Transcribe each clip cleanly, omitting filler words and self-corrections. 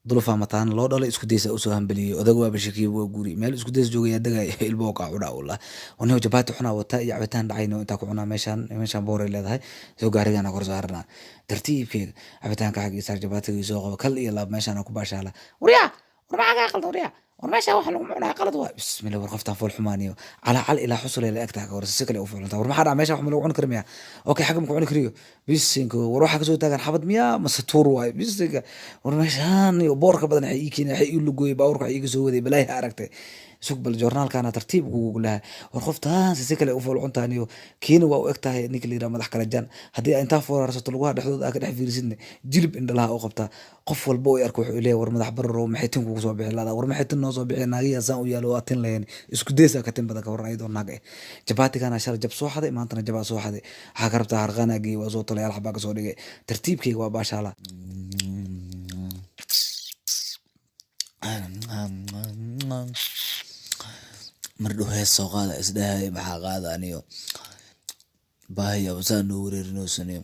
ظروفها متان لو دله isku daysa u soo hambaliyo odag waa bashakiyo waa guri meel isku days joogaya dagay ilmo ka cuna wala wana jabaati xuna wata iyo cabitaan dhacayno inta ku cuna meeshan boore leedahay soo gaarigana kor saarna tartiibkeeda cabitaanka xaqiisa jabaatiga soo qabo kal iyo laab meeshan ku baashala wariya war ma qalad wariya war meesha wax lagu cunaa qalad waa bismillah war qoftaan fool xumaaniyo ala ila xusul ila agtaa ka war si kale u fuulanta war maxaa meesha wax lagu cun karmiya okay xaqam ku cun kariyo bisinko war waxa ka soo taagan xabad miya masatuur waay bisinka war meeshan iyo boorka badan ay iikina ay u lugooy baawrka ay iga soo waday balay aragtay suuq bal joornaalkana tartiib ugu laha war qoftaan si kale u fool cuntaaniyo kiina waa u egtahay ninka liira madax kala jan hadii inta foorarsato lagu dhexdooda ka dhex fiirsidna jilib indhalaha u qabta qof walba oo arko wuxuu leeyahay war madax barro maxay tin kugu soo bixi laada war maxay tin noo soo bixi naagiya saan u yaalo waa tin leen isku daysa ka tin badan ka waran ayadoo naag jabaatigana shal jab soo xaday maantana jabaa soo xaday waxa ka rabtaa harqanagi waa soo tolay alxaba ka soo dhigay tartiibkayga waa baashala mardhow hees soo qaada isdhahay maxaa qaada aniyo baahaya wasaan noo wareerinoosaneyo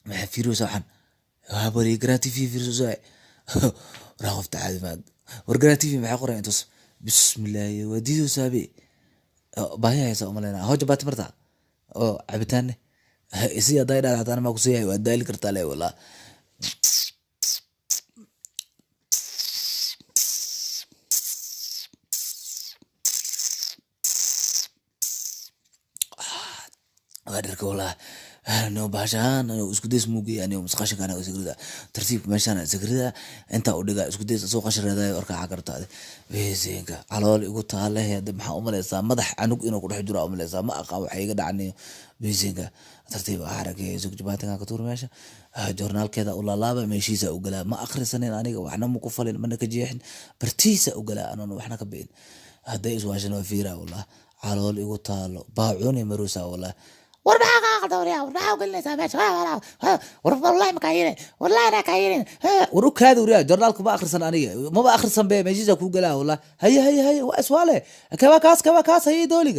maxaa fiiroosa waxaan habari gratifi fiiroosa raa qofta caadimaad war gratifi maxaa qoray intus bismillaahi wadiido saabe baahaya heesa umaleyna hooja baati marta oo cabitaanne isi haday dhacdaan ma ku siiyay waa daali kartaa le walaa wadarka walaa no baashaan isku days muuqay ani musqashin kana sigrida tartiib meeshan sigrida inta u dhiga isku days soo qashareeday warka xagartaade weesenka calool igu taale hada maxaa u maleysaa madax anug inuu ku dhex jiro u maleysaa ma aqaan waxa iga dhacnay weesenka tartiib xaragay isku jabaatinka ka tuur meesha joornaalkeeda u laalaaba meeshiisa u galaa ma akhrisanin aniga waxna ma ku falin mana ka jeexin bartiisa u galaa anoo waxna ka been haday iswaashan fiira wallah calool igu taalo baacuni maruusa wallah war maxaa ka dawriya war maxaa gelinaysaa meesha war wallahi ma kaayeen wallahi ana kaayeen war u kaad wariya joornaalku ma akhrisan aniga ma akhrisan be meeshiisa ku galaa wallah hay waa iswaale kaba kaas hay dooliga